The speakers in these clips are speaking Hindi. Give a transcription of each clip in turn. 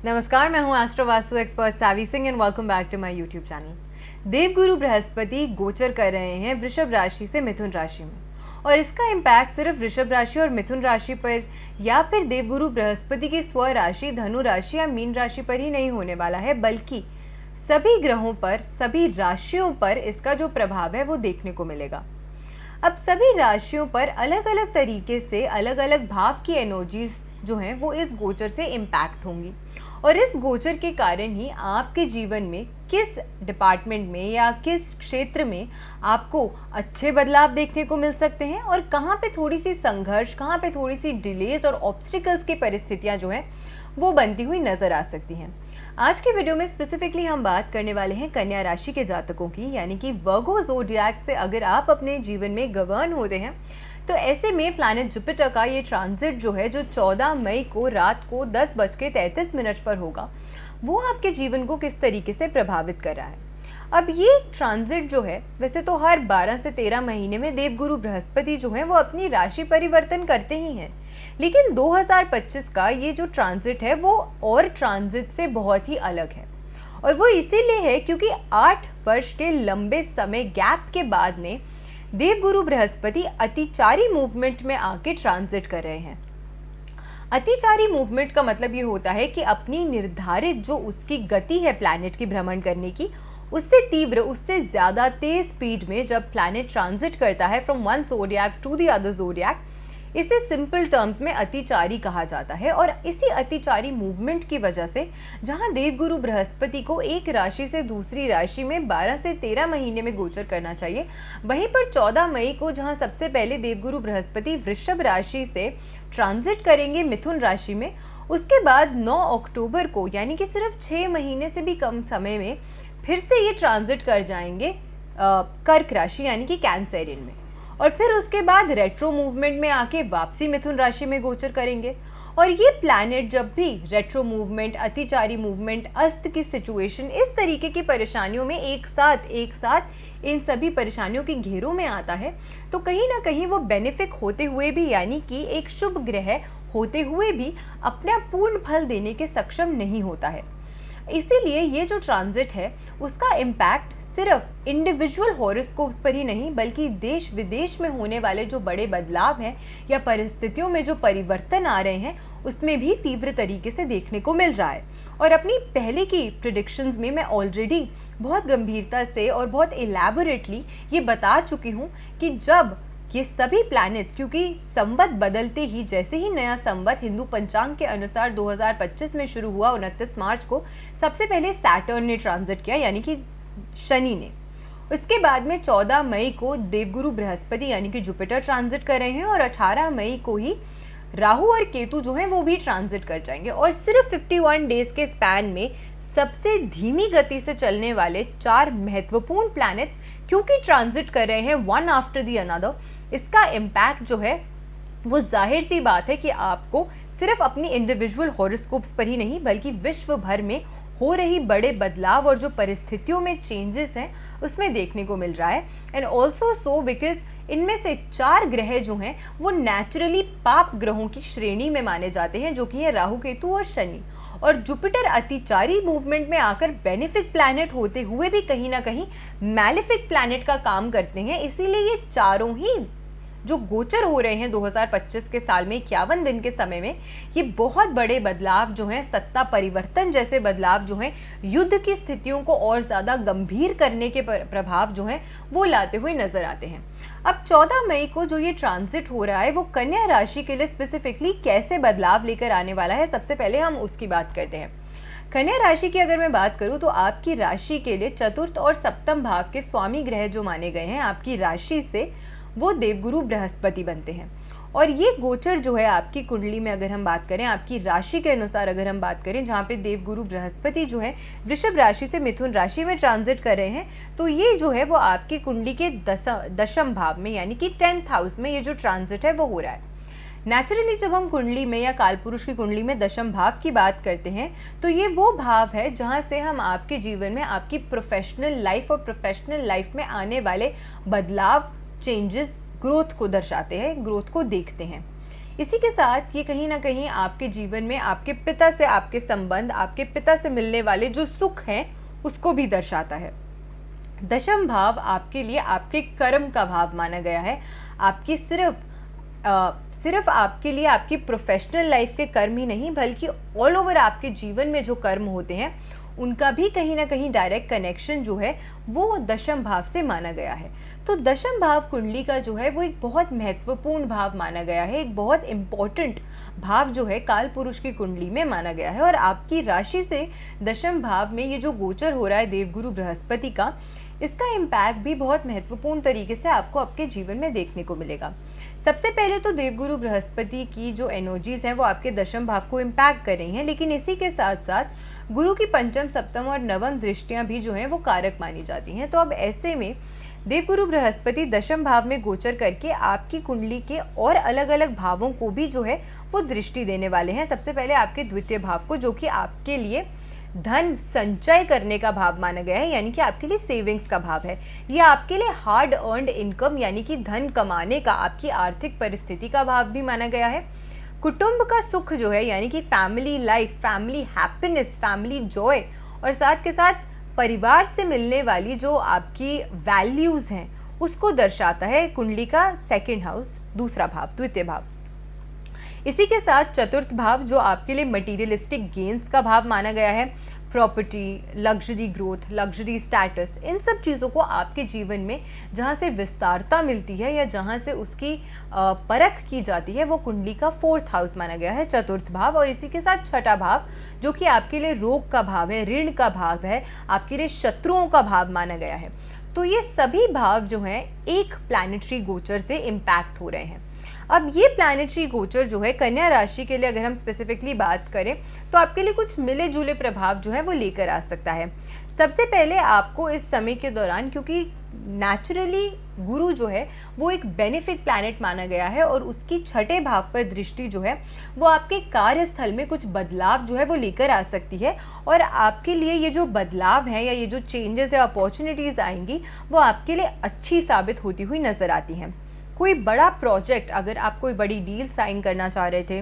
नमस्कार, मैं हूं astro vastu expert Savi Singh and welcome back to my YouTube channel. Devguru Brihaspati गोचर कर रहे हैं वृषभ राशि से मिथुन राशि में, और इसका इम्पैक्ट सिर्फ वृषभ राशि और मिथुन राशि पर या फिर देवगुरु बृहस्पति की स्व राशि धनु राशि या मीन राशि पर ही नहीं होने वाला है, बल्कि सभी ग्रहों पर, सभी राशियों पर इसका जो प्रभाव है वो देखने को मिलेगा। अब सभी राशियों पर अलग अलग तरीके से अलग अलग भाव की एनर्जीज जो हैं वो इस गोचर से इम्पैक्ट होंगी, और इस गोचर के कारण ही आपके जीवन में किस डिपार्टमेंट में या किस क्षेत्र में आपको अच्छे बदलाव देखने को मिल सकते हैं और कहाँ पे थोड़ी सी संघर्ष, कहाँ पे थोड़ी सी डिलेज और ऑब्स्टिकल्स की परिस्थितियाँ जो हैं वो बनती हुई नजर आ सकती हैं। आज की वीडियो में स्पेसिफिकली हम बात करने वाले हैं कन्या राशि के जातकों की, यानी कि वर्गो ज़ोडिएक से अगर आप अपने जीवन में गवर्न होते हैं तो ऐसे में प्लैनेट जुपिटर का ये ट्रांजिट जो है, जो 14 मई को रात को 10:33 पर होगा, वो आपके जीवन को किस तरीके से प्रभावित कर रहा है। अब ये ट्रांजिट जो है, वैसे तो हर 12 से 13 महीने में देवगुरु बृहस्पति जो है वो अपनी राशि परिवर्तन करते ही हैं, लेकिन 2025 का ये जो ट्रांजिट है वो और ट्रांजिट से बहुत ही अलग है। और वो इसीलिए है क्योंकि 8 वर्ष के लंबे समय गैप के बाद में देवगुरु बृहस्पति अतिचारी मूवमेंट में आके ट्रांजिट कर रहे हैं। अतिचारी मूवमेंट का मतलब ये होता है कि अपनी निर्धारित जो उसकी गति है प्लैनेट की भ्रमण करने की, उससे तीव्र, उससे ज़्यादा तेज स्पीड में जब प्लैनेट ट्रांजिट करता है from one zodiac to the other zodiac, इसे सिंपल टर्म्स में अतिचारी कहा जाता है। और इसी अतिचारी मूवमेंट की वजह से जहां देवगुरु बृहस्पति को एक राशि से दूसरी राशि में 12 से 13 महीने में गोचर करना चाहिए, वहीं पर 14 मई को जहां सबसे पहले देवगुरु बृहस्पति वृषभ राशि से ट्रांजिट करेंगे मिथुन राशि में, उसके बाद 9 अक्टूबर को, यानी कि सिर्फ 6 महीने से भी कम समय में फिर से ये ट्रांजिट कर जाएंगे कर्क राशि यानी कि कैंसरियन में, और फिर उसके बाद रेट्रो मूवमेंट में आके वापसी मिथुन राशि में गोचर करेंगे। और ये प्लैनेट जब भी रेट्रो मूवमेंट, अतिचारी मूवमेंट, अस्त की सिचुएशन, इस तरीके की परेशानियों में एक साथ इन सभी परेशानियों के घेरों में आता है, तो कहीं ना कहीं वो बेनिफिक होते हुए भी, यानी कि एक शुभ ग्रह होते हुए भी अपना पूर्ण फल देने के सक्षम नहीं होता है। इसीलिए ये जो ट्रांजिट है उसका इम्पैक्ट सिर्फ इंडिविजुअल हॉरोस्कोप्स पर ही नहीं, बल्कि देश विदेश में होने वाले जो बड़े बदलाव हैं या परिस्थितियों में जो परिवर्तन आ रहे हैं उसमें भी तीव्र तरीके से देखने को मिल रहा है। और अपनी पहले की प्रेडिक्शंस में मैं ऑलरेडी बहुत गंभीरता से और बहुत इलैबोरेटली ये बता चुकी हूँ कि जब ये सभी प्लैनेट्स, क्योंकि संवत बदलते ही, जैसे ही नया संवत हिंदू पंचांग के अनुसार 2025 में शुरू हुआ 29 मार्च को, सबसे पहले सैटर्न ने ट्रांजिट किया, यानी कि शनि ने। उसके बाद में 14 मई को देवगुरु बृहस्पति यानी कि जुपिटर ट्रांजिट कर रहे हैं, और 18 मई को ही राहु और केतु जो हैं वो भी ट्रांजिट कर जाएंगे। और सिर्फ 51 डेज के स्पैन में सबसे धीमी गति से चलने वाले 4 महत्वपूर्ण प्लैनेट्स क्योंकि ट्रांजिट कर रहे हैं वन आफ्टर दी अनदर, इसका इम्पैक्ट जो है वो जाहिर सी बात है कि आपको सिर्फ अपनी इंडिविजुअल हॉरोस्कोप्स पर ही नहीं, बल्कि विश्व भर में हो रही बड़े बदलाव और जो परिस्थितियों में चेंजेस हैं उसमें देखने को मिल रहा है। एंड ऑल्सो सो बिकॉज इनमें से 4 ग्रह जो हैं वो नेचुरली पाप ग्रहों की श्रेणी में माने जाते हैं, जो कि है राहु, केतु और शनि। और जुपिटर अतिचारी मूवमेंट में आकर बेनिफिक प्लैनेट होते हुए भी कहीं ना कहीं मैलेफिक प्लैनेट का काम करते हैं। इसीलिए ये चारों ही जो गोचर हो रहे हैं 2025 के साल में 51 दिन के समय में, ये बहुत बड़े बदलाव जो हैं, सत्ता परिवर्तन जैसे बदलाव जो हैं, युद्ध की स्थितियों को और ज़्यादा गंभीर करने के प्रभाव जो हैं वो लाते हुए नजर आते हैं। अब 14 मई को जो ये ट्रांजिट हो रहा है वो कन्या राशि के लिए स्पेसिफिकली कैसे बदलाव लेकर आने वाला है, सबसे पहले हम उसकी बात करते हैं। कन्या राशि की अगर मैं बात करूं तो आपकी राशि के लिए चतुर्थ और सप्तम भाव के स्वामी ग्रह जो माने गए हैं आपकी राशि से, वो देवगुरु बृहस्पति बनते हैं। और ये गोचर जो है आपकी कुंडली में अगर हम बात करें, आपकी राशि के अनुसार अगर हम बात करें, जहाँ पे देवगुरु बृहस्पति जो है वृषभ राशि से मिथुन राशि में ट्रांजिट कर रहे हैं, तो ये जो है वो आपकी कुंडली के दशम भाव में, यानी कि 10th हाउस में ये जो ट्रांजिट है वो हो रहा है। नेचुरली जब हम कुंडली में या कालपुरुष की कुंडली में दशम भाव की बात करते हैं तो ये वो भाव है जहाँ से हम आपके जीवन में आपकी प्रोफेशनल लाइफ और प्रोफेशनल लाइफ में आने वाले बदलाव, चेंजेस, ग्रोथ को दर्शाते हैं, ग्रोथ को देखते हैं। इसी के साथ ये कहीं ना कहीं आपके जीवन में आपके पिता से आपके संबंध, आपके पिता से मिलने वाले जो सुख हैं उसको भी दर्शाता है। दशम भाव आपके लिए आपके कर्म का भाव माना गया है। आपकी सिर्फ आपके लिए आपकी प्रोफेशनल लाइफ के कर्म ही नहीं, बल्कि ऑल ओवर आपके जीवन में जो कर्म होते हैं उनका भी कहीं ना कहीं डायरेक्ट कनेक्शन जो है वो दशम भाव से माना गया है। तो दशम भाव कुंडली का जो है वो एक बहुत महत्वपूर्ण भाव माना गया है, एक बहुत इम्पोर्टेंट भाव जो है काल पुरुष की कुंडली में माना गया है। और आपकी राशि से दशम भाव में ये जो गोचर हो रहा है देवगुरु बृहस्पति का, इसका इम्पैक्ट भी बहुत महत्वपूर्ण तरीके से आपको आपके जीवन में देखने को मिलेगा। सबसे पहले तो देवगुरु बृहस्पति की जो एनर्जीज हैं वो आपके दशम भाव को इम्पैक्ट कर रही हैं, लेकिन इसी के साथ साथ गुरु की पंचम, सप्तम और नवम दृष्टियां भी जो हैं वो कारक मानी जाती हैं। तो अब ऐसे में देवगुरु बृहस्पति दशम भाव में गोचर करके आपकी कुंडली के और अलग अलग भावों को भी जो है वो दृष्टि देने वाले हैं। सबसे पहले आपके द्वितीय भाव को, जो कि आपके लिए धन संचय करने का भाव माना गया है, यानी कि आपके लिए सेविंग्स का भाव है। यह आपके लिए हार्ड अर्नड इनकम यानी कि धन कमाने का, आपकी आर्थिक परिस्थिति का भाव भी माना गया है। कुटुंब का सुख जो है, यानी कि family life, family happiness, family Joy, और साथ के साथ परिवार से मिलने वाली जो आपकी वैल्यूज हैं उसको दर्शाता है कुंडली का सेकंड हाउस, दूसरा भाव, द्वितीय भाव। इसी के साथ चतुर्थ भाव जो आपके लिए मटीरियलिस्टिक गेन्स का भाव माना गया है, property, luxury growth, luxury status, इन सब चीज़ों को आपके जीवन में जहाँ से विस्तारता मिलती है या जहाँ से उसकी परख की जाती है वो कुंडली का फोर्थ हाउस माना गया है, चतुर्थ भाव। और इसी के साथ छठा भाव जो कि आपके लिए रोग का भाव है, ऋण का भाव है, आपके लिए शत्रुओं का भाव माना गया है। तो ये सभी भाव जो हैं एक प्लैनेटरी गोचर से इम्पैक्ट हो रहे हैं। अब ये प्लैनेटरी गोचर जो है कन्या राशि के लिए अगर हम स्पेसिफिकली बात करें तो आपके लिए कुछ मिले जुले प्रभाव जो है वो लेकर आ सकता है। सबसे पहले आपको इस समय के दौरान, क्योंकि नेचुरली गुरु जो है वो एक बेनिफिक प्लैनेट माना गया है और उसकी छठे भाव पर दृष्टि जो है वो आपके कार्यस्थल में कुछ बदलाव जो है वो लेकर आ सकती है। और आपके लिए ये जो बदलाव है या ये जो चेंजेस या अपॉर्चुनिटीज़ आएंगी वो आपके लिए अच्छी साबित होती हुई नज़र आती हैं। कोई बड़ा प्रोजेक्ट, अगर आप कोई बड़ी डील साइन करना चाह रहे थे,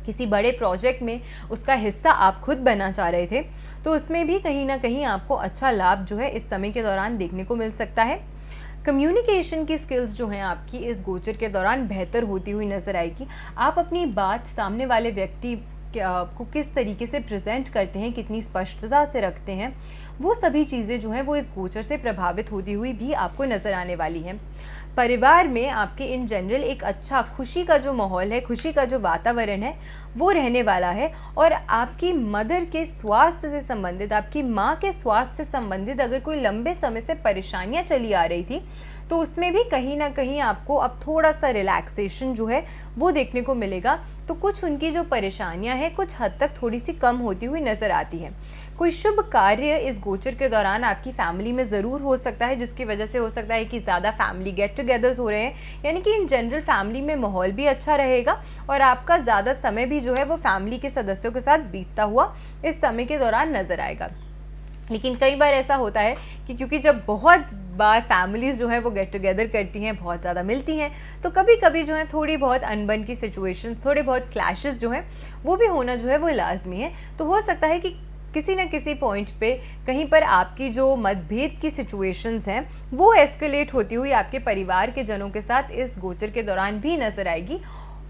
किसी बड़े प्रोजेक्ट में उसका हिस्सा आप खुद बनना चाह रहे थे, तो उसमें भी कहीं ना कहीं आपको अच्छा लाभ जो है इस समय के दौरान देखने को मिल सकता है। कम्युनिकेशन की स्किल्स जो हैं आपकी इस गोचर के दौरान बेहतर होती हुई नज़र आएगी। आप अपनी बात सामने वाले व्यक्ति को किस तरीके से प्रेजेंट करते हैं, कितनी स्पष्टता से रखते हैं, वो सभी चीज़ें जो हैं वो इस गोचर से प्रभावित होती हुई भी आपको नज़र आने वाली हैं। परिवार में आपके इन जनरल एक अच्छा खुशी का जो माहौल है, खुशी का जो वातावरण है वो रहने वाला है। और आपकी मदर के स्वास्थ्य से संबंधित, आपकी माँ के स्वास्थ्य से संबंधित अगर कोई लंबे समय से परेशानियाँ चली आ रही थी तो उसमें भी कहीं ना कहीं आपको अब थोड़ा सा रिलैक्सेशन जो है वो देखने को मिलेगा। तो कुछ उनकी जो परेशानियां हैं कुछ हद तक थोड़ी सी कम होती हुई नज़र आती हैं। कोई शुभ कार्य इस गोचर के दौरान आपकी फैमिली में ज़रूर हो सकता है, जिसकी वजह से हो सकता है कि ज़्यादा फैमिली गेट टुगेदर्स हो रहे हैं, यानी कि इन जनरल फैमिली में माहौल भी अच्छा रहेगा और आपका ज़्यादा समय भी जो है वो फैमिली के सदस्यों के साथ बीतता हुआ इस समय के दौरान नज़र आएगा। लेकिन कई बार ऐसा होता है कि क्योंकि जब बहुत बार फैमिलीज़ जो है वो गेट टुगेदर करती हैं, बहुत ज़्यादा मिलती हैं, तो कभी कभी जो है थोड़ी बहुत अनबन की सिचुएशंस, थोड़े बहुत क्लैशेस जो हैं वो भी होना जो है वो लाजमी है। तो हो सकता है कि किसी न किसी पॉइंट पे कहीं पर आपकी जो मतभेद की सिचुएशंस हैं वो एस्केलेट होती हुई आपके परिवार के जनों के साथ इस गोचर के दौरान भी नज़र आएगी।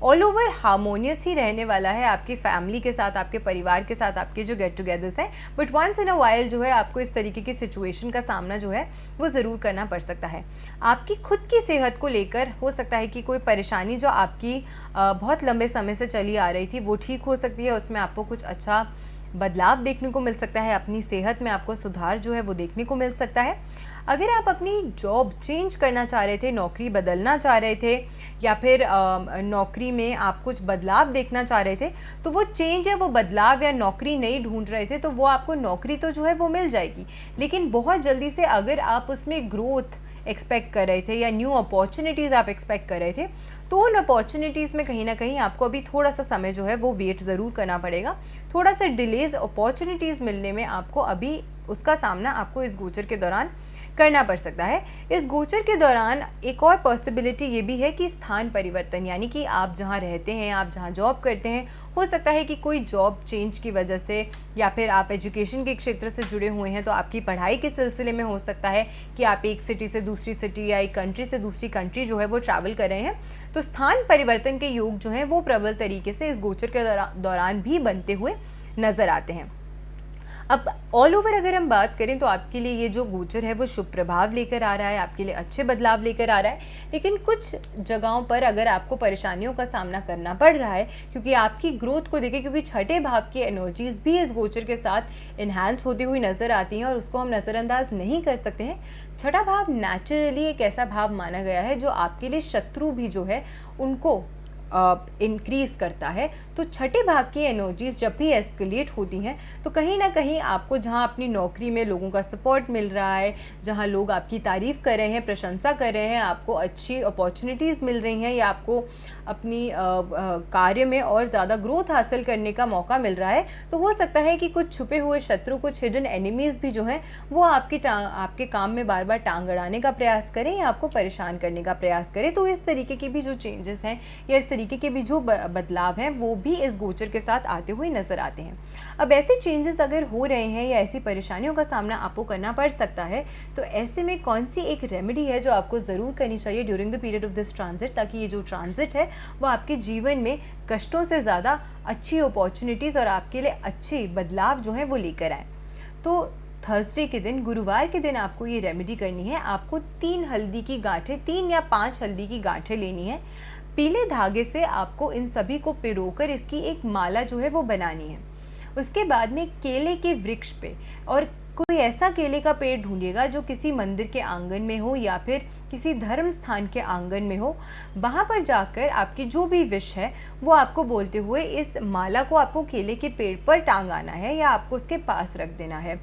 ऑल ओवर हार्मोनियस ही रहने वाला है आपकी फैमिली के साथ, आपके परिवार के साथ आपके जो गेट टुगेदर्स हैं, but once in a while जो है आपको इस तरीके की सिचुएशन का सामना जो है वो ज़रूर करना पड़ सकता है। आपकी खुद की सेहत को लेकर हो सकता है कि कोई परेशानी जो आपकी बहुत लंबे समय से चली आ रही थी वो ठीक हो सकती है, उसमें आपको कुछ अच्छा बदलाव देखने को मिल सकता है, अपनी सेहत में आपको सुधार जो है वो देखने को मिल सकता है। अगर आप अपनी जॉब चेंज करना चाह रहे थे, नौकरी बदलना चाह रहे थे या फिर नौकरी में आप कुछ बदलाव देखना चाह रहे थे, तो वो चेंज है, वो बदलाव या नौकरी नहीं ढूंढ रहे थे, तो वो आपको नौकरी तो जो है वो मिल जाएगी, लेकिन बहुत जल्दी से अगर आप उसमें ग्रोथ एक्सपेक्ट कर रहे थे या न्यू अपॉर्चुनिटीज़ आप एक्सपेक्ट कर रहे थे, तो उन अपॉर्चुनिटीज़ में कहीं ना कहीं आपको अभी थोड़ा सा समय जो है वो वेट ज़रूर करना पड़ेगा। थोड़ा सा डिलेज अपॉर्चुनिटीज़ मिलने में आपको अभी उसका सामना आपको इस गोचर के दौरान करना पड़ सकता है। इस गोचर के दौरान एक और पॉसिबिलिटी ये भी है कि स्थान परिवर्तन, यानी कि आप जहाँ रहते हैं, आप जहाँ जॉब करते हैं, हो सकता है कि कोई जॉब चेंज की वजह से, या फिर आप एजुकेशन के क्षेत्र से जुड़े हुए हैं तो आपकी पढ़ाई के सिलसिले में हो सकता है कि आप एक सिटी से दूसरी सिटी या एक कंट्री से दूसरी कंट्री जो है वो ट्रैवल कर रहे हैं। तो स्थान परिवर्तन के योग जो हैं वो प्रबल तरीके से इस गोचर के दौरान भी बनते हुए नजर आते हैं। अब ऑल ओवर अगर हम बात करें तो आपके लिए ये जो गोचर है वो शुभ प्रभाव लेकर आ रहा है, आपके लिए अच्छे बदलाव लेकर आ रहा है। लेकिन कुछ जगहों पर अगर आपको परेशानियों का सामना करना पड़ रहा है, क्योंकि आपकी ग्रोथ को देखें, क्योंकि छठे भाव की एनर्जीज भी इस गोचर के साथ इन्हांस होती हुई नजर आती हैं और उसको हम नज़रअंदाज नहीं कर सकते हैं। छठा भाव नेचुरली एक ऐसा भाव माना गया है जो आपके लिए शत्रु भी जो है उनको इंक्रीज करता है। तो छठे भाव की एनर्जीज जब भी एस्केलेट होती हैं तो कहीं ना कहीं आपको जहां अपनी नौकरी में लोगों का सपोर्ट मिल रहा है, जहां लोग आपकी तारीफ कर रहे हैं, प्रशंसा कर रहे हैं, आपको अच्छी अपॉर्चुनिटीज़ मिल रही हैं या आपको अपनी कार्य में और ज़्यादा ग्रोथ हासिल करने का मौका मिल रहा है, तो हो सकता है कि कुछ छुपे हुए शत्रु, कुछ हिडन एनिमीज़ भी जो हैं वो आपके काम में बार बार टांग अड़ाने का प्रयास करें या आपको परेशान करने का प्रयास करें। तो इस तरीके की भी जो चेंजेस हैं या इस तरीके के भी जो बदलाव हैं वो भी इस गोचर के साथ आते हुए नजर आते हैं। अब ऐसे चेंजेस अगर हो रहे हैं या ऐसी परेशानियों का सामना आपको करना पड़ सकता है, तो ऐसे में कौन सी एक रेमेडी है जो आपको ज़रूर करनी चाहिए during the period of this transit, ताकि ये जो ट्रांजिट है वो आपके जीवन में कष्टों से ज़्यादा अच्छी अपॉर्चुनिटीज़ और आपके लिए अच्छे बदलाव जो है वो लेकर आए। तो थर्सडे के दिन, गुरुवार के दिन आपको ये रेमेडी करनी है। आपको 3 हल्दी की गांठें, 3 या 5 हल्दी की गांठें लेनी है। पीले धागे से आपको इन सभी को पिरोकर इसकी एक माला जो है वो बनानी है। उसके बाद में केले के वृक्ष पे, और कोई ऐसा केले का पेड़ ढूंढिएगा जो किसी मंदिर के आंगन में हो या फिर किसी धर्म स्थान के आंगन में हो। वहाँ पर जाकर आपकी जो भी विश है वो आपको बोलते हुए इस माला को आपको केले के पेड़ पर टांग आना है या आपको उसके पास रख देना है।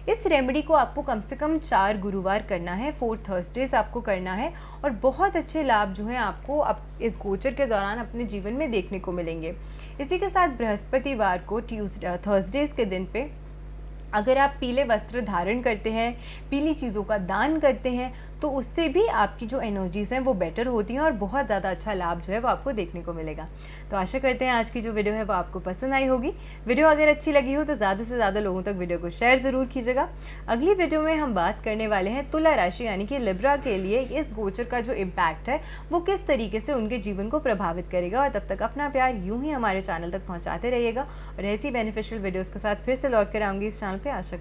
इस रेमेडी को आपको कम से कम 4 गुरुवार करना है, 4 थर्सडेज आपको करना है, और बहुत अच्छे लाभ जो हैं आपको अब इस गोचर के दौरान अपने जीवन में देखने को मिलेंगे। इसी के साथ बृहस्पतिवार को, थर्सडेज के दिन पे अगर आप पीले वस्त्र धारण करते हैं, पीली चीज़ों का दान करते हैं, तो उससे भी आपकी जो एनर्जीज़ हैं वो बेटर होती हैं और बहुत ज़्यादा अच्छा लाभ जो है वो आपको देखने को मिलेगा। तो आशा करते हैं आज की जो वीडियो है वो आपको पसंद आई होगी। वीडियो अगर अच्छी लगी हो तो ज़्यादा से ज़्यादा लोगों तक वीडियो को शेयर ज़रूर कीजिएगा। अगली वीडियो में हम बात करने वाले हैं तुला राशि यानी कि लिब्रा के लिए इस गोचर का जो इम्पैक्ट है वो किस तरीके से उनके जीवन को प्रभावित करेगा। और तब तक अपना प्यार यूँ ही हमारे चैनल तक पहुँचाते रहिएगा और ऐसी बेनिफिशियल वीडियोज़ के साथ फिर से लौट कर आऊँगी इस चैनल पर। आशा